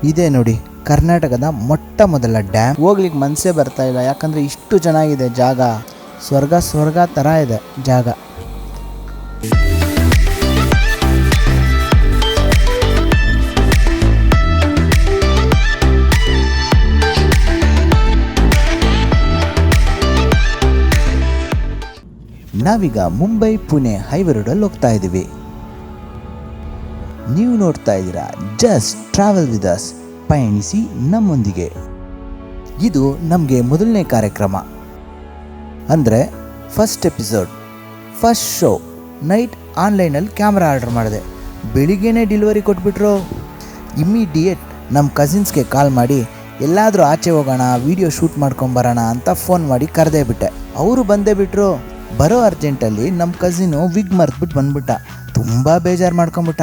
ಇದೇ ನೋಡಿ ಕರ್ನಾಟಕದ ಮೊಟ್ಟ ಮೊದಲ ಡ್ಯಾಮ್. ಹೋಗ್ಲಿಕ್ಕೆ ಮನಸ್ಸೇ ಬರ್ತಾ ಇಲ್ಲ, ಯಾಕಂದರೆ ಇಷ್ಟು ಚೆನ್ನಾಗಿದೆ ಜಾಗ. ಸ್ವರ್ಗ ಥರ ಇದೆ ಜಾಗ. ನಾವೀಗ ಮುಂಬೈ ಪುಣೆ ಹೈವೇ ರೋಡಲ್ಲಿ ಹೋಗ್ತಾ ಇದ್ದೀವಿ. ನೀವು ನೋಡ್ತಾ ಇದ್ದೀರಾ ಜಸ್ಟ್ ಟ್ರಾವೆಲ್ ವಿತ್ ಅಸ್, ಪಯಣಿಸಿ ನಮ್ಮೊಂದಿಗೆ. ಇದು ನಮಗೆ ಮೊದಲನೇ ಕಾರ್ಯಕ್ರಮ, ಅಂದರೆ first episode, first show. Night ಆನ್ಲೈನಲ್ಲಿ ಕ್ಯಾಮ್ರಾ ಆರ್ಡರ್ ಮಾಡಿದೆ, ಬೆಳಿಗ್ಗೆನೇ ಡೆಲಿವರಿ ಕೊಟ್ಬಿಟ್ರು. ಇಮ್ಮಿಡಿಯೇಟ್ ನಮ್ಮ ಕಸಿನ್ಸ್ಗೆ ಕಾಲ್ ಮಾಡಿ ಎಲ್ಲಾದರೂ ಆಚೆ ಹೋಗೋಣ, ವಿಡಿಯೋ ಶೂಟ್ ಮಾಡ್ಕೊಂಬರೋಣ ಅಂತ ಫೋನ್ ಮಾಡಿ ಕರೆದೇ ಬಿಟ್ಟೆ. ಅವರು ಬಂದೇ ಬಿಟ್ಟರು. ಬರೋ ಅರ್ಜೆಂಟಲ್ಲಿ ನಮ್ಮ ಕಸಿನು ವಿಗ್ ಮರ್ತ್ಬಿಟ್ಟು ಬಂದ್ಬಿಟ್ಟ. ತುಂಬ ಬೇಜಾರು ಮಾಡ್ಕೊಂಬಿಟ್ಟ.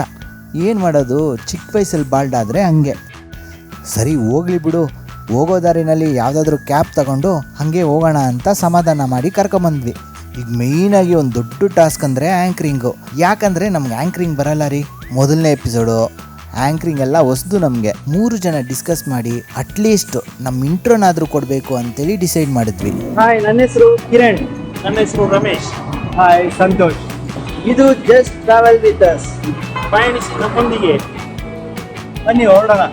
ಏನು ಮಾಡೋದು, ಚಿಕ್ಕ ವಯಸ್ಸಲ್ಲಿ ಬಾಲ್ಡಾದರೆ ಹಂಗೆ. ಸರಿ ಹೋಗ್ಲಿ ಬಿಡು, ಹೋಗೋ ದಾರಿನಲ್ಲಿ ಯಾವುದಾದ್ರೂ ಕ್ಯಾಬ್ ತಗೊಂಡು ಹಾಗೆ ಹೋಗೋಣ ಅಂತ ಸಮಾಧಾನ ಮಾಡಿ ಕರ್ಕೊಂಬಂದ್ವಿ. ಈಗ ಮೇಯ್ನಾಗಿ ಒಂದು ದೊಡ್ಡ ಟಾಸ್ಕ್ ಅಂದರೆ ಆ್ಯಂಕ್ರಿಂಗು. ಯಾಕಂದರೆ ನಮ್ಗೆ ಆ್ಯಂಕ್ರಿಂಗ್ ಬರಲ್ಲ ರೀ. ಮೊದಲನೇ ಎಪಿಸೋಡು ಆ್ಯಂಕ್ರಿಂಗ್ ಎಲ್ಲ ಹೊಸ್ದು ನಮಗೆ. 3 ಜನ ಡಿಸ್ಕಸ್ ಮಾಡಿ ಅಟ್ಲೀಸ್ಟ್ ನಮ್ಮ ಇಂಟ್ರೋನಾದರೂ ಕೊಡಬೇಕು ಅಂತೇಳಿ ಡಿಸೈಡ್ ಮಾಡಿದ್ವಿ. ಹಾಯ್, ನನ್ನ ಹೆಸರು ಕಿರಣ್. ನನ್ನ ಹೆಸರು ರಮೇಶ್. ಹಾಯ್, ಸಂತೋಷ್. ಇದು ಜಸ್ಟ್ ಟ್ರಾವೆಲ್ ವಿತ್ ಅಸ್, ಪಯಣಿಸಿ ನಮ್ಮೊಂದಿಗೆ. ಬನ್ನಿ ಹೊರಡೋಣ.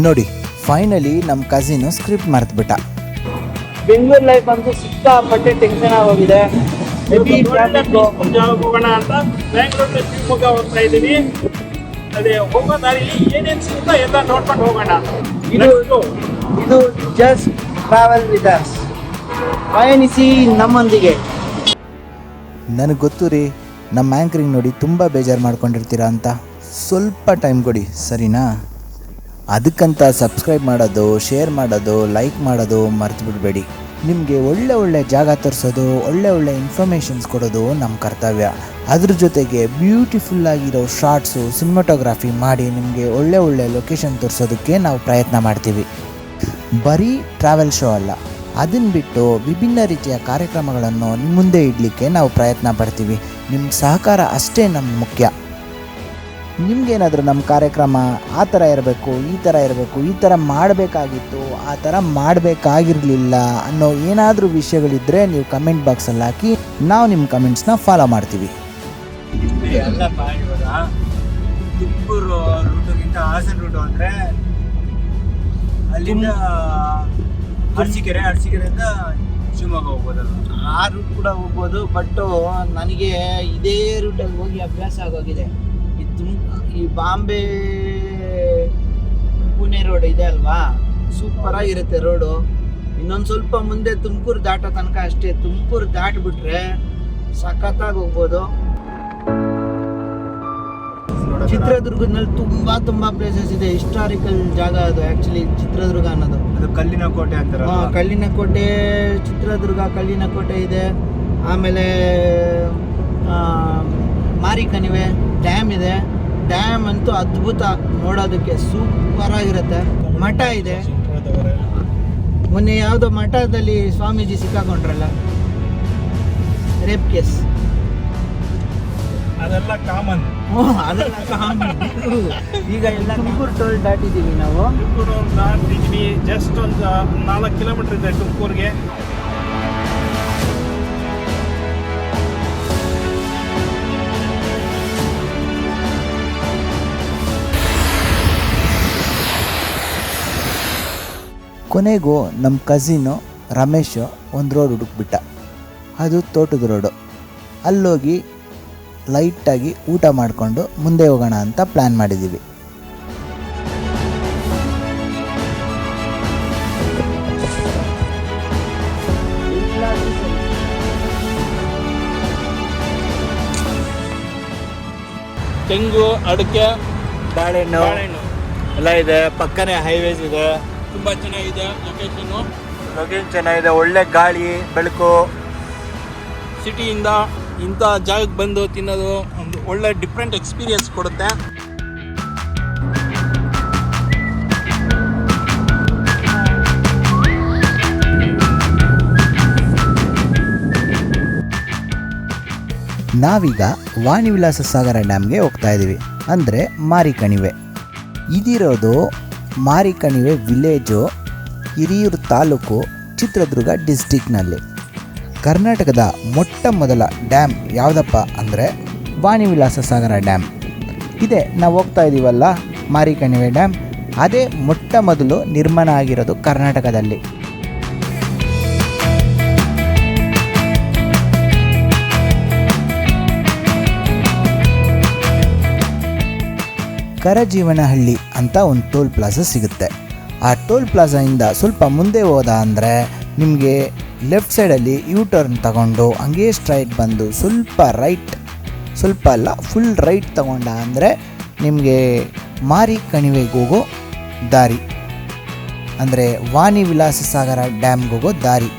ನೋಡಿ, ಫೈನಲಿ ನಮ್ಮ ಕಸಿನು ಸ್ಕ್ರಿಪ್ಟ್ ಮರೆತುಬಿಟ್ಟ. ಬೆಂಗಳೂರು ಲೈಫ್ ಅಂತೂ ಸಿಕ್ಕಾಪಟ್ಟೆ ಟೆನ್ಷನ್ ಆಗೋಗಿದೆ. ಹೋಗೋಣ ಅಂತ ಬ್ಯಾಂಗ್ಳೂರ್ ಶಿವಮೊಗ್ಗ ಹೋಗ್ತಾ ಇದ್ದೀವಿ. ಅದೇ ಹೋಗೋ ದಾರಿಲಿ ಏನೇನು ಸಿಗುತ್ತೋ ಎಲ್ಲ ನೋಡ್ಕೊಂಡು ಹೋಗೋಣ. ಇದು ಜಸ್ಟ್ ಟ್ರಾವೆಲ್ ವಿತ್ ಅಸ್, ಪಯಣಿಸಿ ನಮ್ಮೊಂದಿಗೆ. ನನಗೆ ಗೊತ್ತು ರೀ, ನಮ್ಮ ಆ್ಯಂಕರಿಂಗ್ ನೋಡಿ ತುಂಬ ಬೇಜಾರು ಮಾಡ್ಕೊಂಡಿರ್ತೀರಾ ಅಂತ. ಸ್ವಲ್ಪ ಟೈಮ್ ಕೊಡಿ, ಸರಿನಾ? ಅದಕ್ಕಂತ ಸಬ್ಸ್ಕ್ರೈಬ್ ಮಾಡೋದು, ಶೇರ್ ಮಾಡೋದು, ಲೈಕ್ ಮಾಡೋದು ಮರ್ತು ಬಿಡಬೇಡಿ. ನಿಮಗೆ ಒಳ್ಳೆ ಜಾಗ ತೋರಿಸೋದು, ಒಳ್ಳೆ ಇನ್ಫಾರ್ಮೇಷನ್ಸ್ ಕೊಡೋದು ನಮ್ಮ ಕರ್ತವ್ಯ. ಅದ್ರ ಜೊತೆಗೆ ಬ್ಯೂಟಿಫುಲ್ಲಾಗಿರೋ ಶಾರ್ಟ್ಸು, ಸಿನಿಮಾಟೋಗ್ರಫಿ ಮಾಡಿ ನಿಮಗೆ ಒಳ್ಳೆ ಲೊಕೇಶನ್ ತೋರಿಸೋದಕ್ಕೆ ನಾವು ಪ್ರಯತ್ನ ಮಾಡ್ತೀವಿ. ಬರೀ ಟ್ರಾವೆಲ್ ಶೋ ಅಲ್ಲ, ಅದನ್ನು ಬಿಟ್ಟು ವಿಭಿನ್ನ ರೀತಿಯ ಕಾರ್ಯಕ್ರಮಗಳನ್ನು ನಿಮ್ಮ ಮುಂದೆ ಇಡಲಿಕ್ಕೆ ನಾವು ಪ್ರಯತ್ನ ಪಡ್ತೀವಿ. ನಿಮ್ಮ ಸಹಕಾರ ಅಷ್ಟೇ ನಮ್ಗೆ ಮುಖ್ಯ. ನಿಮಗೇನಾದರೂ ನಮ್ಮ ಕಾರ್ಯಕ್ರಮ ಆ ಥರ ಇರಬೇಕು, ಈ ಥರ ಮಾಡಬೇಕಾಗಿತ್ತು, ಆ ಥರ ಮಾಡಬೇಕಾಗಿರಲಿಲ್ಲ ಅನ್ನೋ ಏನಾದರೂ ವಿಷಯಗಳಿದ್ದರೆ ನೀವು ಕಮೆಂಟ್ ಬಾಕ್ಸಲ್ಲಿ ಹಾಕಿ, ನಾವು ನಿಮ್ಮ ಕಮೆಂಟ್ಸ್ನ ಫಾಲೋ ಮಾಡ್ತೀವಿ. ತುಮಕೂರು ರೂಟಿಗಿಂತ ಹಾಸನ ರೂಟು ಅಂದರೆ ಅಲ್ಲಿಂದ ಅರಸೀಕೆರೆಯಿಂದ ಶಿವಮೊಗ್ಗ ಹೋಗ್ಬೋದಲ್ಲ. ಆ ರೂಟ್ ಕೂಡ ಹೋಗ್ಬೋದು, ಬಟ್ ನನಗೆ ಇದೇ ರೂಟಲ್ಲಿ ಹೋಗಿ ಅಭ್ಯಾಸ ಆಗೋಗಿದೆ. ಈ ಬಾಂಬೆ ಪುಣೆ ರೋಡ್ ಇದೆ ಅಲ್ವಾ, ಸೂಪರಾಗಿರುತ್ತೆ ರೋಡು. ಇನ್ನೊಂದು ಸ್ವಲ್ಪ ಮುಂದೆ ತುಮಕೂರು ದಾಟೋ ತನಕ ಅಷ್ಟೇ. ತುಮಕೂರು ದಾಟಿಬಿಟ್ರೆ ಸಖತ್ತಾಗಿ ಹೋಗ್ಬೋದು. ಚಿತ್ರದುರ್ಗದಲ್ಲಿ ತುಂಬಾ ಪ್ಲೇಸಸ್ ಇದೆ. ಹಿಸ್ಟಾರಿಕಲ್ ಜಾಗ ಅದು ಆ್ಯಕ್ಚುಲಿ ಚಿತ್ರದುರ್ಗ ಅನ್ನೋದು. ಅದು ಕಲ್ಲಿನ ಕೋಟೆ ಅಂತಾರೆ. ಕಲ್ಲಿನ ಕೋಟೆ, ಚಿತ್ರದುರ್ಗ ಕಲ್ಲಿನ ಕೋಟೆ ಇದೆ. ಆಮೇಲೆ ಮಾರಿಕಣಿವೆ ಡ್ಯಾಮ್ ಇದೆ. ಡ್ಯಾಮ್ ಅಂತೂ ಅದ್ಭುತ, ನೋಡೋದಕ್ಕೆ ಸೂಪರಾಗಿರುತ್ತೆ. ಮಠ ಇದೆ. ಮೊನ್ನೆ ಯಾವುದೋ ಮಠದಲ್ಲಿ ಸ್ವಾಮೀಜಿ ಸಿಕ್ಕಾಕೊಂಡ್ರಲ್ಲ, ರೇಪ್ ಕೇಸ್. ಅದೆಲ್ಲ ಕಾಮನ್. ಅದೆಲ್ಲ ಕಾಮನ್. ಈಗ ಎಲ್ಲ ತುಮಕೂರು ಟೋಲ್ ದಾಟಿದ್ದೀವಿ ನಾವು. ತುಮಕೂರು ದಾಟಿದ್ವಿ. ಜಸ್ಟ್ ಒಂದು 4 ಕಿಲೋಮೀಟರ್ ಇದೆ ತುಮಕೂರಿಗೆ. ಕೊನೆಗೂ ನಮ್ಮ ಕಸಿನು ರಮೇಶ್ ಒಂದು ರೋಡ್ ಹುಡುಕ್ಬಿಟ್ಟ. ಅದು ತೋಟದ ರೋಡು. ಅಲ್ಲೋಗಿ ಲೈಟಾಗಿ ಊಟ ಮಾಡಿಕೊಂಡು ಮುಂದೆ ಹೋಗೋಣ ಅಂತ ಪ್ಲ್ಯಾನ್ ಮಾಡಿದ್ದೀವಿ. ತೆಂಗು, ಅಡಿಕೆ, ಬಾಳೆಹಣ್ಣು ಎಲ್ಲ ಇದೆ. ಪಕ್ಕನೇ ಹೈವೇಸ್ ಇದೆ. ತುಂಬ ಚೆನ್ನಾಗಿದೆ ಲೊಕೇಶನ್ನು. ಲೊಕೇಶನ್ ಚೆನ್ನಾಗಿದೆ, ಒಳ್ಳೆ ಗಾಳಿ ಬೆಳಕು. ಸಿಟಿಯಿಂದ ಇಂಥ ಜಾಗಕ್ಕೆ ಬಂದು ತಿನ್ನೋದು ಒಂದು ಒಳ್ಳೆ ಡಿಫ್ರೆಂಟ್ ಎಕ್ಸ್ಪೀರಿಯನ್ಸ್ ಕೊಡುತ್ತೆ. ನಾವೀಗ ವಾಣಿವಿಲಾಸ ಸಾಗರ ಡ್ಯಾಮ್ಗೆ ಹೋಗ್ತಾ ಇದ್ದೀವಿ, ಅಂದರೆ ಮಾರಿಕಣಿವೆ. ಇದಿರೋದು ಮಾರಿಕಣಿವೆ ವಿಲೇಜು ಹಿರಿಯೂರು ತಾಲೂಕು, ಚಿತ್ರದುರ್ಗ ಡಿಸ್ಟಿಕ್ನಲ್ಲಿ. ಕರ್ನಾಟಕದ ಮೊಟ್ಟ ಮೊದಲ ಡ್ಯಾಮ್ ಯಾವುದಪ್ಪ ಅಂದರೆ ವಾಣಿವಿಲಾಸ ಸಾಗರ ಡ್ಯಾಮ್. ಇದೆ ನಾವು ಹೋಗ್ತಾ ಇದ್ದೀವಲ್ಲ ಮಾರಿಕಣಿವೆ ಡ್ಯಾಮ್, ಅದೇ ಮೊಟ್ಟ ಮೊದಲು ನಿರ್ಮಾಣ ಆಗಿರೋದು ಕರ್ನಾಟಕದಲ್ಲಿ. ಕರಜೀವನಹಳ್ಳಿ ಅಂತ ಒಂದು ಟೋಲ್ ಪ್ಲಾಜಾ ಸಿಗುತ್ತೆ. ಆ ಟೋಲ್ ಪ್ಲಾಜಾಯಿಂದ ಸ್ವಲ್ಪ ಮುಂದೆ ಹೋದ ಅಂದರೆ ನಿಮಗೆ ಲೆಫ್ಟ್ ಸೈಡಲ್ಲಿ ಯೂ ಟರ್ನ್ ತಗೊಂಡು ಹಂಗೆ ಸ್ಟ್ರೈಟ್ ಬಂದು ಸ್ವಲ್ಪ ಅಲ್ಲ ಫುಲ್ ರೈಟ್ ತಗೊಂಡ ಅಂದರೆ ನಿಮಗೆ ಮಾರಿಕಣಿವೆಗೆ ಹೋಗೋ ದಾರಿ, ಅಂದರೆ ವಾಣಿವಿಲಾಸ ಸಾಗರ ಡ್ಯಾಮ್ಗೆ ಹೋಗೋ ದಾರಿ.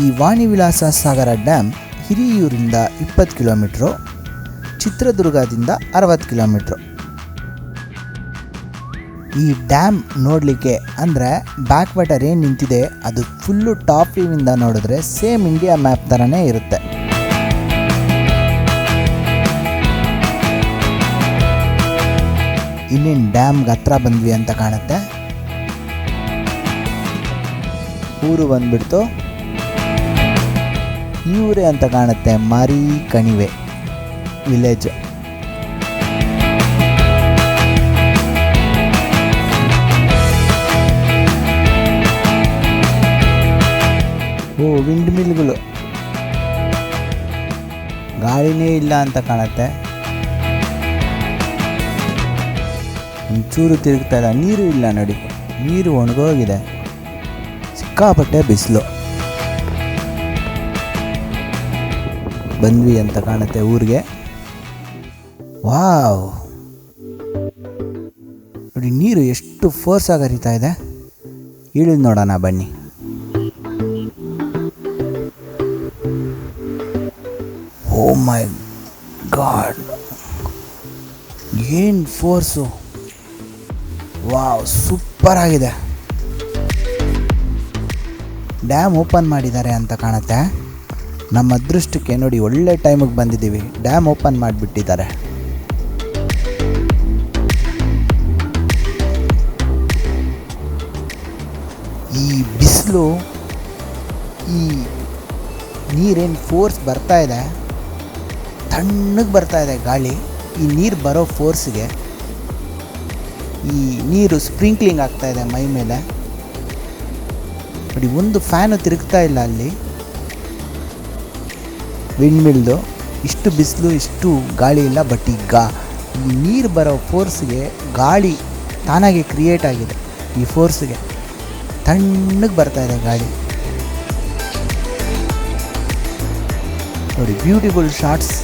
ಈ ವಾಣಿವಿಲಾಸ ಸಾಗರ ಡ್ಯಾಮ್ ಹಿರಿಯೂರಿಂದ 20 ಕಿಲೋಮೀಟ್ರು, ಚಿತ್ರದುರ್ಗದಿಂದ 60 ಕಿಲೋಮೀಟ್ರು. ಈ ಡ್ಯಾಮ್ ನೋಡಲಿಕ್ಕೆ ಅಂದರೆ ಬ್ಯಾಕ್ ವಾಟರ್ ಏನು ನಿಂತಿದೆ ಅದು ಫುಲ್ಲು ಟಾಪ್ ವ್ಯೂವಿಂದ ನೋಡಿದ್ರೆ ಸೇಮ್ ಇಂಡಿಯಾ ಮ್ಯಾಪ್ ಥರನೇ ಇರುತ್ತೆ. ಇನ್ನೇನು ಡ್ಯಾಮ್ಗೆ ಹತ್ರ ಬಂದ್ವಿ ಅಂತ ಕಾಣುತ್ತೆ. ಊರು ಬಂದ್ಬಿಡ್ತು, ಇವರೇ ಅಂತ ಕಾಣುತ್ತೆ ಮಾರಿಕಣಿವೆ ವಿಲೇಜ್. ಓ ವಿಂಡ್ ಮಿಲ್ಗಳು, ಗಾಳಿನೇ ಇಲ್ಲ ಅಂತ ಕಾಣುತ್ತೆ. ಒಂಚೂರು ತಿರುಗ್ತಾ ಇಲ್ಲ, ನೀರು ಇಲ್ಲ ನೋಡಿ, ನೀರು ಒಣಗೋಗಿದೆ, ಸಿಕ್ಕಾಪಟ್ಟೆ ಬಿಸಿಲು. ಬಂದ್ವಿ ಅಂತ ಕಾಣುತ್ತೆ ಊರಿಗೆ. ವಾವ್ ನೋಡಿ, ನೀರು ಎಷ್ಟು ಫೋರ್ಸ್ ಆಗಿ ಹರಿತಾ ಇದೆ. ಇಳಿದು ನೋಡೋಣ ಬನ್ನಿ. ಓ ಮೈ ಗಾಡ್, ಏನು ಫೋರ್ಸು! ವಾವ್, ಸೂಪರ್ ಆಗಿದೆ. ಡ್ಯಾಮ್ ಓಪನ್ ಮಾಡಿದ್ದಾರೆ ಅಂತ ಕಾಣುತ್ತೆ. ನಮ್ಮ ಅದೃಷ್ಟಕ್ಕೆ ನೋಡಿ, ಒಳ್ಳೆ ಟೈಮಿಗೆ ಬಂದಿದ್ದೀವಿ, ಡ್ಯಾಮ್ ಓಪನ್ ಮಾಡಿಬಿಟ್ಟಿದ್ದಾರೆ. ಈ ಬಿಸಿಲು, ಈ ನೀರೇನು ಫೋರ್ಸ್ ಬರ್ತಾ ಇದೆ, ತಣ್ಣಗೆ ಬರ್ತಾ ಇದೆ ಗಾಳಿ. ಈ ನೀರು ಬರೋ ಫೋರ್ಸ್ಗೆ ಈ ನೀರು ಸ್ಪ್ರಿಂಕ್ಲಿಂಗ್ ಆಗ್ತಾ ಇದೆ ಮೈ ಮೇಲೆ ನೋಡಿ. ಒಂದು ಫ್ಯಾನು ತಿರುಗ್ತಾ ಇಲ್ಲ ಅಲ್ಲಿ, ವಿಂಡ್ ಮಿಲ್ದು. ಇಷ್ಟು ಬಿಸಿಲು, ಇಷ್ಟು ಗಾಳಿ ಇಲ್ಲ. ಬಟ್ ಈಗ ಈ ನೀರು ಬರೋ ಫೋರ್ಸ್ಗೆ ಗಾಳಿ ತಾನಾಗೆ ಕ್ರಿಯೇಟ್ ಆಗಿದೆ. ಈ ಫೋರ್ಸ್ಗೆ ತಣ್ಣಗೆ ಬರ್ತಾ ಇದೆ ಗಾಳಿ ನೋಡಿ. ಬ್ಯೂಟಿಫುಲ್ ಶಾಟ್ಸ್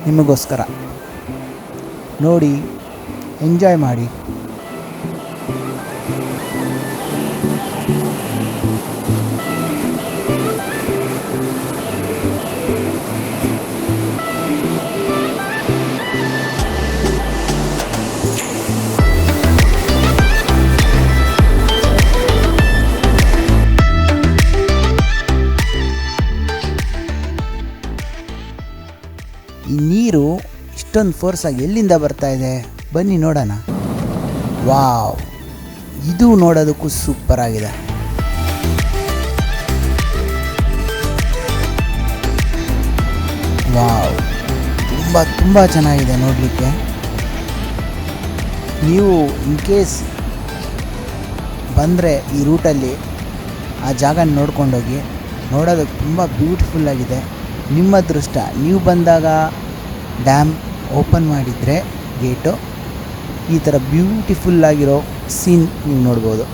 ನಿಮಗೋಸ್ಕರ ನೋಡಿ, ಎಂಜಾಯ್ ಮಾಡಿ. ಈ ನೀರು ಇಷ್ಟೊಂದು ಫೋರ್ಸಾಗಿ ಎಲ್ಲಿಂದ ಬರ್ತಾ ಇದೆ ಬನ್ನಿ ನೋಡೋಣ. ವಾವ್, ಇದು ನೋಡೋದಕ್ಕೂ ಸೂಪರ್ ಆಗಿದೆ. ವಾವ್, ತುಂಬ ಚೆನ್ನಾಗಿದೆ ನೋಡಲಿಕ್ಕೆ. ನೀವು ಇನ್ ಕೇಸ್ ಬಂದರೆ ಈ ರೂಟಲ್ಲಿ ಆ ಜಾಗನ ನೋಡ್ಕೊಂಡೋಗಿ, ನೋಡೋದಕ್ಕೆ ತುಂಬ ಬ್ಯೂಟಿಫುಲ್ಲಾಗಿದೆ. ನಿಮ್ಮ ಅದೃಷ್ಟ, ನೀವು ಬಂದಾಗ ಡ್ಯಾಮ್ ಓಪನ್ ಮಾಡಿದರೆ ಗೇಟು, ಈ ಥರ ಬ್ಯೂಟಿಫುಲ್ಲಾಗಿರೋ ಸೀನ್ ನೀವು ನೋಡ್ಬೋದು.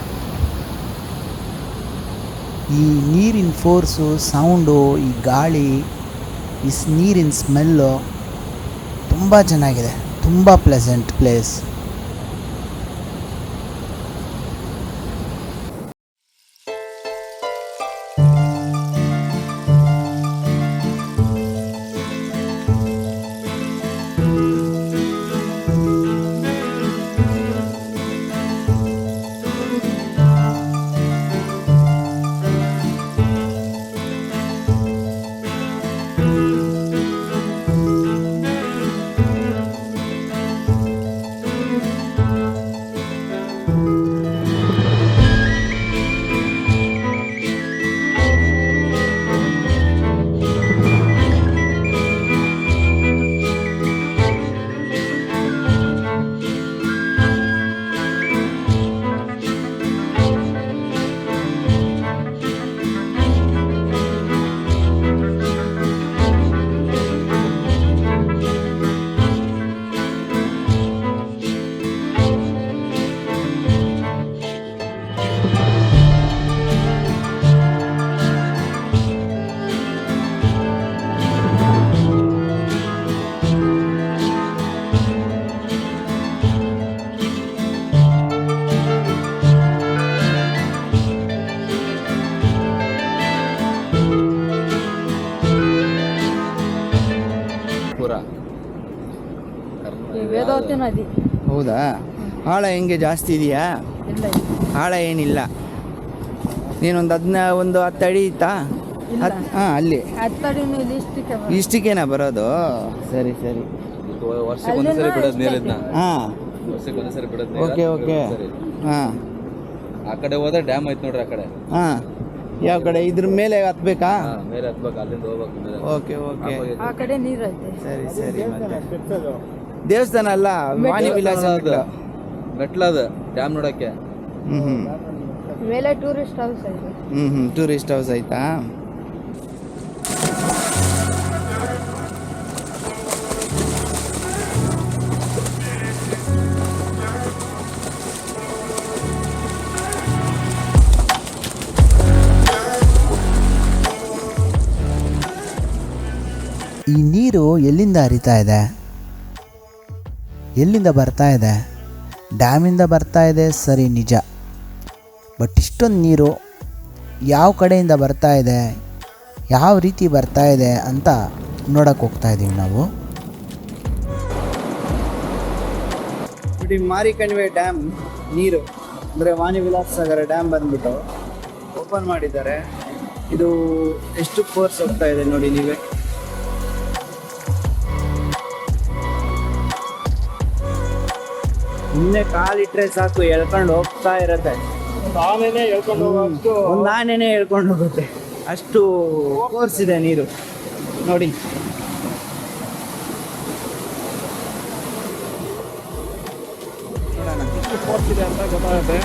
ಈ ನೀರಿನ ಫೋರ್ಸು, ಸೌಂಡು, ಈ ಗಾಳಿ, ಈ ನೀರಿನ ಸ್ಮೆಲ್ಲು ತುಂಬ ಚೆನ್ನಾಗಿದೆ. ತುಂಬ ಪ್ಲೆಸೆಂಟ್ ಪ್ಲೇಸ್. ಈ ವೇದಾವತಿ ನದಿ. ಹೌದಾ? ಆಳ ಹೆಂಗೆ ಜಾಸ್ತಿ ಇದೆಯಾ? ಇಲ್ಲ ಆಳ ಏನಿಲ್ಲ. ನೀನೊಂದು 10 ಅಡಿ ಇತ್ತಾ? ಇಲ್ಲ. ಹಾಂ, ಅಲ್ಲಿ ಹತ್ತಡಿನೂ ಇಲ್ಲಿ ಇಷ್ಟಕ್ಕೆ ಬರೋದು. ಇಷ್ಟಕ್ಕೇನಾ ಬರೋದು? ಸರಿ ಸರಿ. ವರ್ಷಕ್ಕೊಂದ್ಸರಿ ಬಿಡೋದು ನೀರನ್ನ. ಹಾಂ, ವರ್ಷಕ್ಕೊಂದ್ಸರಿ ಬಿಡೋದು ಓಕೆ ಓಕೆ. ಹಾಂ ಆ ಕಡೆ ಹೋದ್ರೆ ಡ್ಯಾಮ್ ಐತೆ ನೋಡ್ರಿ ಆ ಕಡೆ. ಹಾಂ, ಯಾವ ಕಡೆ? ಇದ್ರ ಮೇಲೆ ಹತ್ಬೇಕಾ? ಮೇಲೆ ಹತ್ಬೇಕು, ಅಲ್ಲಿಂದ ಹೋಗ್ಬೇಕು ಮೇಲೆ. Okay okay. ಆ ಕಡೆ ನೀರು ಐತೆ. ಸರಿ ಸರಿ. ಮತ್ತೆ ದೇವಸ್ಥಾನ ಅಲ್ಲ, ವಾಣಿ ವಿಲಾಸ ಮೆಟ್ಲದ ಡ್ಯಾಮ್ ನೋಡಕ್ಕೆ. ಹ್ಞೂ ಮೇಲೆ ಟೂರಿಸ್ಟ್ ಹೌಸ್ ಐತೆ. ಟೂರಿಸ್ಟ್ ಹೌಸ್ ಆಯ್ತಾ? ಈ ನೀರು ಎಲ್ಲಿಂದ ಹರಿತಾ ಇದೆ, ಎಲ್ಲಿಂದ ಬರ್ತಾ ಇದೆ? ಡ್ಯಾಮಿಂದ ಬರ್ತಾ ಇದೆ, ಸರಿ ನಿಜ. ಬಟ್ ಇಷ್ಟೊಂದು ನೀರು ಯಾವ ಕಡೆಯಿಂದ ಬರ್ತಾ ಇದೆ, ಯಾವ ರೀತಿ ಬರ್ತಾ ಇದೆ ಅಂತ ನೋಡಕ್ಕೆ ಹೋಗ್ತಾ ಇದ್ದೀವಿ ನಾವು. ನೋಡಿ, ಮಾರಿಕಣಿವೆ ಡ್ಯಾಮ್ ನೀರು ಅಂದರೆ ವಾಣಿ ವಿಲಾಸ ಸಾಗರ ಡ್ಯಾಮ್ ಬಂದ್ಬಿಟ್ಟು ಓಪನ್ ಮಾಡಿದ್ದಾರೆ. ಇದು ಎಷ್ಟು ಫೋರ್ಸ್ ಹೋಗ್ತಾ ಇದೆ ನೋಡಿ ನೀವೇ. ಸುಮ್ಮನೆ ಕಾಲಿಟ್ರೆ ಸಾಕು, ಎಳ್ಕೊಂಡು ಹೋಗ್ತಾ ಇರತ್ತೆ. ಆಮೇಲೆ ಹೇಳ್ಕೊಂಡು ಹೋಗೋಷ್ಟು ಒಂದು ಆನೆನೇ ಹೇಳ್ಕೊಂಡು ಹೋಗುತ್ತೆ, ಅಷ್ಟು ಫೋರ್ಸ್ ಇದೆ ನೀರು ನೋಡಿ. ಫೋರ್ಸ್ ಇದೆ ಅಂತ ಗೊತ್ತಾಗುತ್ತೆ.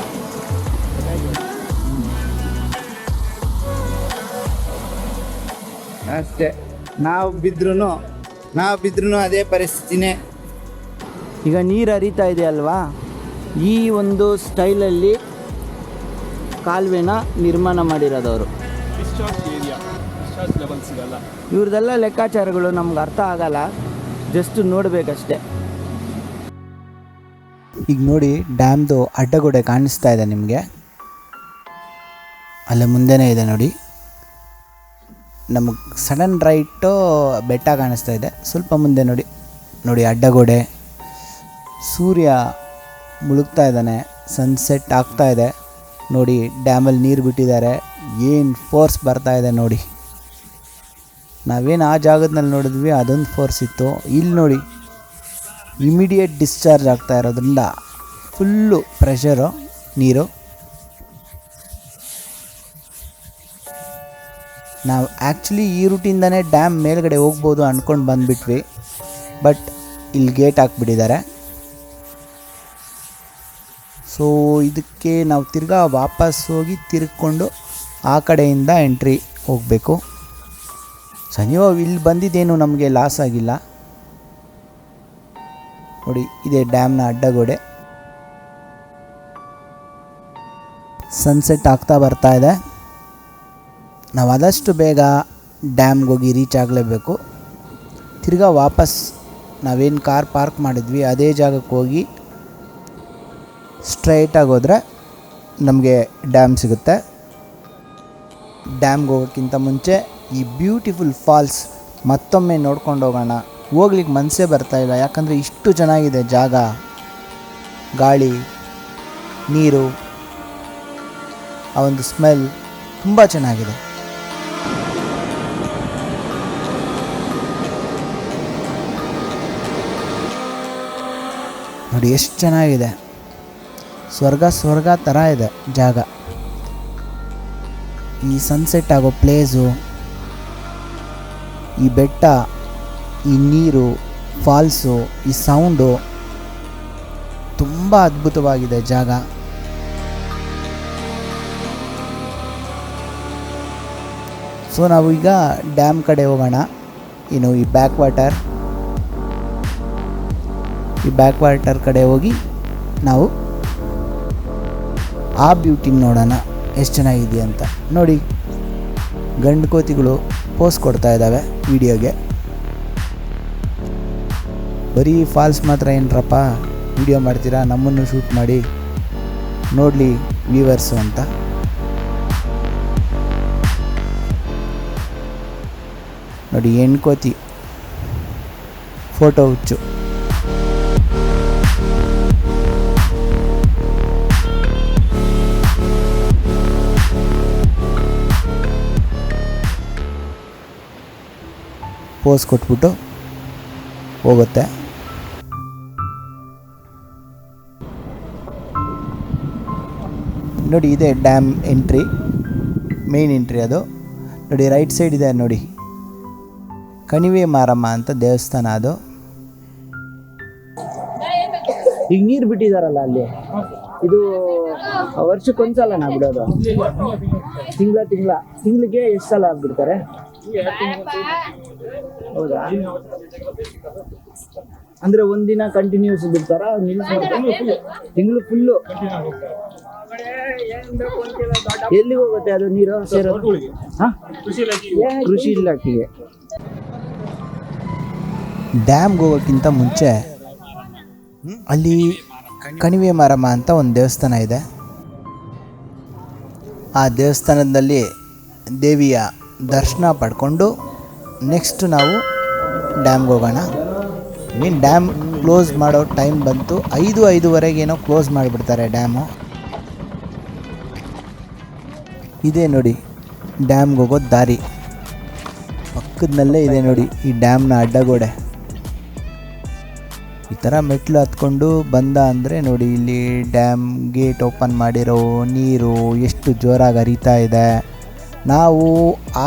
ಅಷ್ಟೇ, ನಾವು ಬಿದ್ರೂ ಅದೇ ಪರಿಸ್ಥಿತಿನೇ. ಈಗ ನೀರು ಹರಿತಾ ಇದೆ ಅಲ್ವಾ, ಈ ಒಂದು ಸ್ಟೈಲಲ್ಲಿ ಕಾಲುವೆನ ನಿರ್ಮಾಣ ಮಾಡಿರೋದವರು. ಡಿಸ್ಚಾರ್ಜ್ ಏರಿಯಾ, ಡಿಸ್ಚಾರ್ಜ್ ಲೆವೆಲ್ ಸಿಗಲ್ಲ. ಇವ್ರದ್ದೆಲ್ಲ ಲೆಕ್ಕಾಚಾರಗಳು ನಮ್ಗೆ ಅರ್ಥ ಆಗಲ್ಲ, ಜಸ್ಟ್ ನೋಡಬೇಕಷ್ಟೆ. ಈಗ ನೋಡಿ, ಡ್ಯಾಮ್ದು ಅಡ್ಡಗೋಡೆ ಕಾಣಿಸ್ತಾ ಇದೆ ನಿಮಗೆ, ಅಲ್ಲೇ ಮುಂದೆನೇ ಇದೆ ನೋಡಿ. ನಮಗೆ ಸಡನ್ ರೈಟು ಬೆಟ್ಟ ಕಾಣಿಸ್ತಾ ಇದೆ, ಸ್ವಲ್ಪ ಮುಂದೆ ನೋಡಿ ಅಡ್ಡಗೋಡೆ. ಸೂರ್ಯ ಮುಳುಗ್ತಾ ಇದ್ದಾನೆ, ಸನ್ಸೆಟ್ ಆಗ್ತಾ ಇದೆ ನೋಡಿ. ಡ್ಯಾಮಲ್ಲಿ ನೀರು ಬಿಟ್ಟಿದ್ದಾರೆ, ಏನು ಫೋರ್ಸ್ ಬರ್ತಾ ಇದೆ ನೋಡಿ. ನಾವೇನು ಆ ಜಾಗದಲ್ಲಿ ನೋಡಿದ್ವಿ ಅದೊಂದು ಫೋರ್ಸ್ ಇತ್ತು, ಇಲ್ಲಿ ನೋಡಿ ಇಮಿಡಿಯೇಟ್ ಡಿಸ್ಚಾರ್ಜ್ ಆಗ್ತಾ ಇರೋದ್ರಿಂದ ಫುಲ್ಲು ಪ್ರೆಷರು ನೀರು. ನಾವು ಆ್ಯಕ್ಚುಲಿ ಈ ರೂಟಿಂದನೇ ಡ್ಯಾಮ್ ಮೇಲ್ಗಡೆ ಹೋಗ್ಬೋದು ಅಂದ್ಕೊಂಡು ಬಂದುಬಿಟ್ವಿ, ಬಟ್ ಇಲ್ಲಿ ಗೇಟ್ ಹಾಕ್ಬಿಟ್ಟಿದ್ದಾರೆ. ಸೊ ಇದಕ್ಕೆ ನಾವು ತಿರ್ಗಾ ವಾಪಸ್ ಹೋಗಿ ತಿರ್ಕೊಂಡು ಆ ಕಡೆಯಿಂದ ಎಂಟ್ರಿ ಹೋಗಬೇಕು. ಸೊ ನೀವು ಇಲ್ಲಿ ಬಂದಿದ್ದೇನು ನಮಗೆ ಲಾಸ್ ಆಗಿಲ್ಲ ನೋಡಿ. ಇದೇ ಡ್ಯಾಮ್ನ ಅಡ್ಡಗೋಡೆ. ಸನ್ಸೆಟ್ ಆಗ್ತಾ ಬರ್ತಾ ಇದೆ. ನಾವು ಆದಷ್ಟು ಬೇಗ ಡ್ಯಾಮ್ಗೆ ಹೋಗಿ ರೀಚ್ ಆಗಲೇಬೇಕು. ತಿರ್ಗಾ ವಾಪಸ್ ನಾವೇನು ಕಾರ್ ಪಾರ್ಕ್ ಮಾಡಿದ್ವಿ ಅದೇ ಜಾಗಕ್ಕೆ ಹೋಗಿ ಸ್ಟ್ರೈಟಾಗಿ ಹೋದರೆ ನಮಗೆ ಡ್ಯಾಮ್ ಸಿಗುತ್ತೆ. ಡ್ಯಾಮ್ಗೆ ಹೋಗೋಕ್ಕಿಂತ ಮುಂಚೆ ಈ ಬ್ಯೂಟಿಫುಲ್ ಫಾಲ್ಸ್ ಮತ್ತೊಮ್ಮೆ ನೋಡ್ಕೊಂಡು ಹೋಗೋಣ. ಹೋಗ್ಲಿಕ್ಕೆ ಮನಸ್ಸೇ ಬರ್ತಾಯಿಲ್ಲ, ಯಾಕಂದರೆ ಇಷ್ಟು ಚೆನ್ನಾಗಿದೆ ಜಾಗ. ಗಾಳಿ, ನೀರು, ಆ ಒಂದು ಸ್ಮೆಲ್ ತುಂಬ ಚೆನ್ನಾಗಿದೆ. ನೋಡಿ ಎಷ್ಟು ಚೆನ್ನಾಗಿದೆ, ಸ್ವರ್ಗ ಥರ ಇದೆ ಜಾಗ. ಈ ಸನ್ಸೆಟ್ ಆಗೋ ಪ್ಲೇಸು, ಈ ಬೆಟ್ಟ, ಈ ನೀರು, ಫಾಲ್ಸು, ಈ ಸೌಂಡು ತುಂಬ ಅದ್ಭುತವಾಗಿದೆ ಜಾಗ. ಸೊ ನಾವು ಈಗ ಡ್ಯಾಮ್ ಕಡೆ ಹೋಗೋಣ. ಇನ್ನು ಈ ಬ್ಯಾಕ್ ವಾಟರ್ ಕಡೆ ಹೋಗಿ ನಾವು ಆ ಬ್ಯೂಟಿ ನೋಡೋಣ ಎಷ್ಟು ಚೆನ್ನಾಗಿದೆ ಅಂತ. ನೋಡಿ, ಗಂಡು ಕೋತಿಗಳು ಪೋಸ್ ಕೊಡ್ತಾ ಇದ್ದಾವೆ ವಿಡಿಯೋಗೆ. ಬರೀ ಫಾಲ್ಸ್ ಮಾತ್ರ ಏನರಪ್ಪ ವಿಡಿಯೋ ಮಾಡ್ತೀರಾ, ನಮ್ಮನ್ನು ಶೂಟ್ ಮಾಡಿ ನೋಡಲಿ ವ್ಯೂವರ್ಸು ಅಂತ. ನೋಡಿ, ಹೆಣ್ಕೋತಿ ಫೋಟೋ ಹುಚ್ಚು. ಪೋಸ್ ಕೊಟ್ಬಿಟ್ಟು ಹೋಗುತ್ತೆ. ನೋಡಿ ಇದೆ ಡ್ಯಾಮ್ ಎಂಟ್ರಿ, ಮೇನ್ ಎಂಟ್ರಿ ಅದು. ನೋಡಿ ರೈಟ್ ಸೈಡ್ ಇದೆ ನೋಡಿ, ಕಣಿವೆ ಮಾರಮ್ಮ ಅಂತ ದೇವಸ್ಥಾನ ಅದು. ಈಗ ನೀರು ಬಿಟ್ಟಿದಾರಲ್ಲ ಅಲ್ಲಿ, ಇದು ವರ್ಷಕ್ಕೊಂದ್ಸಲ ಬಿಡೋದು? ತಿಂಗಳಿಗೆ ಎಷ್ಟು ಸಲ ಬಿಡ್ತಾರೆ? ಹೌದಾ? ಅಂದ್ರೆ ಒಂದಿನ ಕಂಟಿನ್ಯೂಸ್ ಬಿಡ್ತಾರ? ತಿಂಗಳು ಫುಲ್ಲು? ಎಲ್ಲಿ ಹೋಗುತ್ತೆ ಅದು ನೀರು ಸೇರೋದು? ಕೃಷಿ ಇಲಾಖೆಗೆ. ಡ್ಯಾಮ್ಗೆ ಹೋಗೋಕ್ಕಿಂತ ಮುಂಚೆ ಅಲ್ಲಿ ಕಣಿವೆ ಮಾರಮ್ಮ ಅಂತ ಒಂದು ದೇವಸ್ಥಾನ ಇದೆ. ಆ ದೇವಸ್ಥಾನದಲ್ಲಿ ದೇವಿಯ ದರ್ಶನ ಪಡ್ಕೊಂಡು ನೆಕ್ಸ್ಟ್ ನಾವು ಡ್ಯಾಮ್ಗೆ ಹೋಗೋಣ. ಮೀನ್ ಡ್ಯಾಮ್ ಕ್ಲೋಸ್ ಮಾಡೋ ಟೈಮ್ ಬಂತು, 5-5:30 ಕ್ಲೋಸ್ ಮಾಡಿಬಿಡ್ತಾರೆ ಡ್ಯಾಮು. ಇದೇ ನೋಡಿ ಡ್ಯಾಮ್ಗೆ ಹೋಗೋ ದಾರಿ, ಪಕ್ಕದಲ್ಲೇ ಇದೆ ನೋಡಿ ಈ ಡ್ಯಾಮ್ನ ಅಡ್ಡಗೋಡೆ. ಈ ಥರ ಮೆಟ್ಲು ಹತ್ಕೊಂಡು ಬಂದ ಅಂದರೆ ನೋಡಿ ಇಲ್ಲಿ ಡ್ಯಾಮ್ ಗೇಟ್ ಓಪನ್ ಮಾಡಿರೋ ನೀರು ಎಷ್ಟು ಜೋರಾಗಿ ಹರಿತಾ ಇದೆ. ನಾವು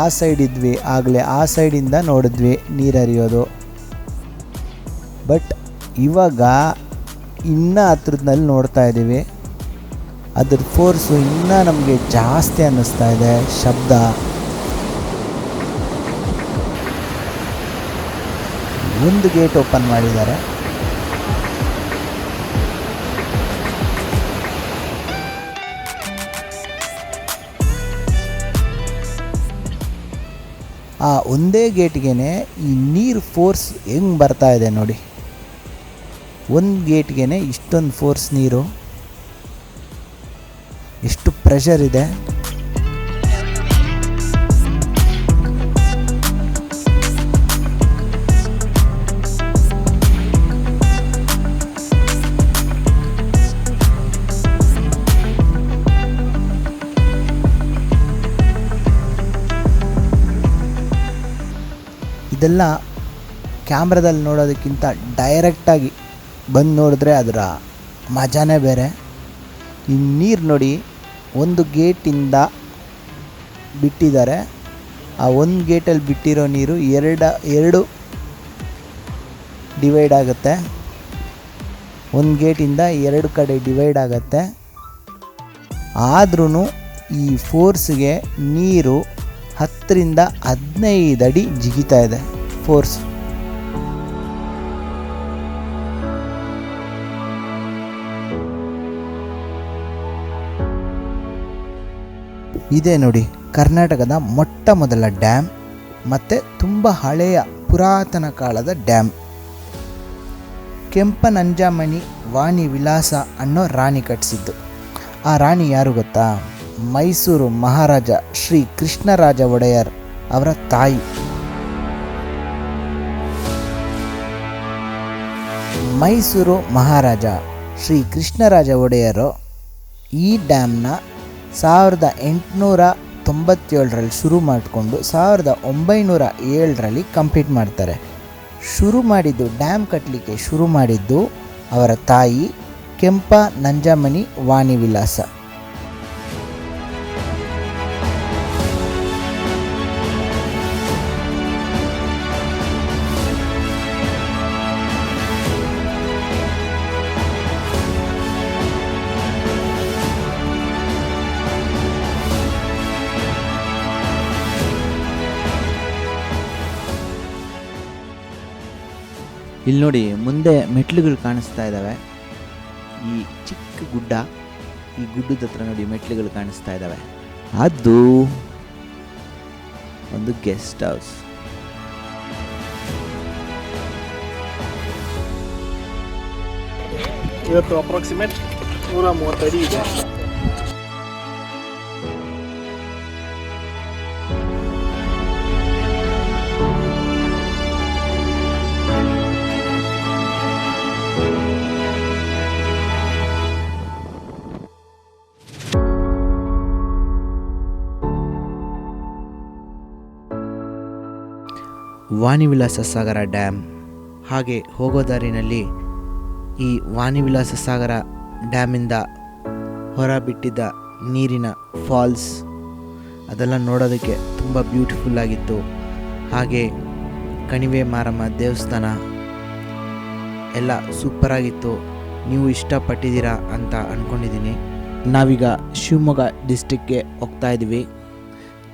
ಆ ಸೈಡ್ ಇದ್ವಿ ಆಗಲೇ, ಆ ಸೈಡಿಂದ ನೋಡಿದ್ವಿ ನೀರು ಹರಿಯೋದು. ಬಟ್ ಇವಾಗ ಇನ್ನೂ ಹತ್ರದಲ್ಲಿ ನೋಡ್ತಾ ಇದ್ದೀವಿ, ಅದ್ರ ಫೋರ್ಸು ಇನ್ನೂ ನಮಗೆ ಜಾಸ್ತಿ ಅನ್ನಿಸ್ತಾ ಇದೆ. ಶಬ್ದ ಒಂದು ಗೇಟ್ ಓಪನ್ ಮಾಡಿದ್ದಾರೆ. ಆ ಒಂದೇ ಗೇಟ್ಗೆ ಈ ನೀರು ಫೋರ್ಸ್ ಹೆಂಗೆ ಬರ್ತಾ ಇದೆ ನೋಡಿ. ಒಂದು ಗೇಟ್ಗೆ ಇಷ್ಟೊಂದು ಫೋರ್ಸ್ ನೀರು, ಎಷ್ಟು ಪ್ರೆಷರ್ ಇದೆ. ಇದೆಲ್ಲ ಕ್ಯಾಮ್ರಾದಲ್ಲಿ ನೋಡೋದಕ್ಕಿಂತ ಡೈರೆಕ್ಟಾಗಿ ಬಂದು ನೋಡಿದ್ರೆ ಅದರ ಮಜಾನೇ ಬೇರೆ. ಈ ನೀರು ನೋಡಿ, ಒಂದು ಗೇಟಿಂದ ಬಿಟ್ಟಿದ್ದಾರೆ. ಆ ಒಂದು ಗೇಟಲ್ಲಿ ಬಿಟ್ಟಿರೋ ನೀರು ಎರಡು ಡಿವೈಡ್ ಆಗುತ್ತೆ. ಒಂದು ಗೇಟಿಂದ 2 ಕಡೆ ಡಿವೈಡ್ ಆಗುತ್ತೆ. ಆದ್ರೂ ಈ ಫೋರ್ಸ್ಗೆ ನೀರು 10-15 ಅಡಿ ಜಿಗಿತಾ ಇದೆ ಫೋರ್ಸ್. ಇದೇ ನೋಡಿ ಕರ್ನಾಟಕದ ಮೊಟ್ಟ ಮೊದಲ ಡ್ಯಾಮ್ ಮತ್ತು ತುಂಬ ಹಳೆಯ ಪುರಾತನ ಕಾಲದ ಡ್ಯಾಮ್. ಕೆಂಪನಂಜಾಮಣಿ ವಾಣಿ ವಿಲಾಸ ಅನ್ನೋ ರಾಣಿ ಕಟ್ಟಿಸಿದ್ದು. ಆ ರಾಣಿ ಯಾರು ಗೊತ್ತಾ? ಮೈಸೂರು ಮಹಾರಾಜ ಶ್ರೀ ಕೃಷ್ಣರಾಜ ಒಡೆಯರ್ ಅವರ ತಾಯಿ. ಮೈಸೂರು ಮಹಾರಾಜ ಶ್ರೀ ಕೃಷ್ಣರಾಜ ಒಡೆಯರು ಈ ಡ್ಯಾಮ್ನ 1897ರಲ್ಲಿ ಶುರು ಮಾಡಿಕೊಂಡು 1907ರಲ್ಲಿ ಕಂಪ್ಲೀಟ್ ಮಾಡ್ತಾರೆ. ಡ್ಯಾಮ್ ಕಟ್ಟಲಿಕ್ಕೆ ಶುರು ಮಾಡಿದ್ದು ಅವರ ತಾಯಿ ಕೆಂಪ ನಂಜಾಮಣಿ ವಾಣಿ ವಿಲಾಸ. ಇಲ್ಲಿ ನೋಡಿ ಮುಂದೆ ಮೆಟ್ಲುಗಳು ಕಾಣಿಸ್ತಾ ಇದ್ದಾವೆ. ಈ ಚಿಕ್ಕ ಗುಡ್ಡ, ಈ ಗುಡ್ಡದ ಹತ್ರ ನೋಡಿ ಮೆಟ್ಲುಗಳು ಕಾಣಿಸ್ತಾ ಇದ್ದಾವೆ. ಅದು ಒಂದು ಗೆಸ್ಟ್ ಹೌಸ್. ಇವತ್ತು ಅಪ್ರಾಕ್ಸಿಮೇಟ್ 130 ಅಡಿ ಇದೆ. ವಾಣಿವಿಲಾಸ ಸಾಗರ ಡ್ಯಾಮ್. ಹಾಗೆ ಹೋಗೋ ದಾರಿನಲ್ಲಿ ಈ ವಾಣಿವಿಲಾಸ ಸಾಗರ ಡ್ಯಾಮಿಂದ ಹೊರಬಿಟ್ಟಿದ್ದ ನೀರಿನ ಫಾಲ್ಸ್ ಅದೆಲ್ಲ ನೋಡೋದಕ್ಕೆ ತುಂಬ ಬ್ಯೂಟಿಫುಲ್ ಆಗಿತ್ತು. ಹಾಗೆ ಕಣಿವೆ ಮಾರಮ್ಮ ದೇವಸ್ಥಾನ ಎಲ್ಲ ಸೂಪರಾಗಿತ್ತು. ನೀವು ಇಷ್ಟಪಟ್ಟಿದ್ದೀರಾ ಅಂತ ಅಂದ್ಕೊಂಡಿದ್ದೀನಿ. ನಾವೀಗ ಶಿವಮೊಗ್ಗ ಡಿಸ್ಟಿಕ್ಗೆ ಹೋಗ್ತಾ ಇದ್ದೀವಿ.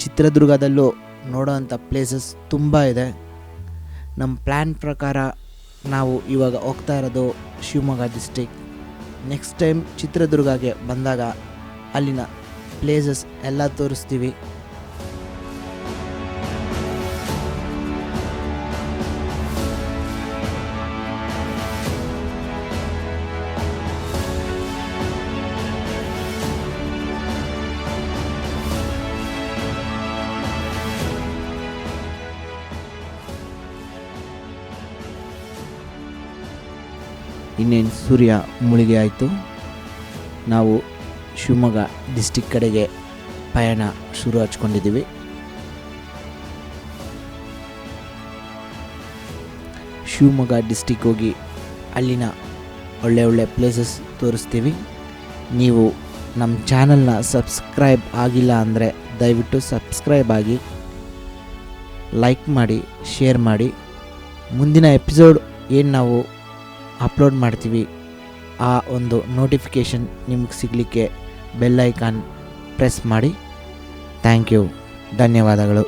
ಚಿತ್ರದುರ್ಗದಲ್ಲೂ ನೋಡೋವಂಥ ಪ್ಲೇಸಸ್ ತುಂಬ ಇದೆ. ನಮ್ಮ ಪ್ಲ್ಯಾನ್ ಪ್ರಕಾರ ನಾವು ಇವಾಗ ಹೋಗ್ತಾ ಇರೋದು ಶಿವಮೊಗ್ಗ ಡಿಸ್ಟಿಕ್. ನೆಕ್ಸ್ಟ್ ಟೈಮ್ ಚಿತ್ರದುರ್ಗಗೆ ಬಂದಾಗ ಅಲ್ಲಿನ ಪ್ಲೇಸಸ್ ಎಲ್ಲ ತೋರಿಸ್ತೀವಿ. ಇನ್ನೇನು ಸೂರ್ಯ ಮುಳುಗೆ ಆಯಿತು. ನಾವು ಶಿವಮೊಗ್ಗ ಡಿಸ್ಟಿಕ್ ಕಡೆಗೆ ಪಯಣ ಶುರು ಹಚ್ಕೊಂಡಿದ್ದೀವಿ. ಶಿವಮೊಗ್ಗ ಡಿಸ್ಟಿಕ್ ಹೋಗಿ ಅಲ್ಲಿನ ಒಳ್ಳೆ ಪ್ಲೇಸಸ್ ತೋರಿಸ್ತೀವಿ. ನೀವು ನಮ್ಮ ಚಾನಲ್ನ ಸಬ್ಸ್ಕ್ರೈಬ್ ಆಗಿಲ್ಲ ಅಂದರೆ ದಯವಿಟ್ಟು ಸಬ್ಸ್ಕ್ರೈಬ್ ಆಗಿ, ಲೈಕ್ ಮಾಡಿ, ಶೇರ್ ಮಾಡಿ. ಮುಂದಿನ ಎಪಿಸೋಡ್ ಏನು ನಾವು ಅಪ್ಲೋಡ್ ಮಾಡ್ತೀವಿ ಆ ಒಂದು ನೋಟಿಫಿಕೇಷನ್ ನಿಮಗೆ ಸಿಗಲಿಕ್ಕೆ ಬೆಲ್ ಐಕಾನ್ ಪ್ರೆಸ್ ಮಾಡಿ. Thank you. ಧನ್ಯವಾದಗಳು.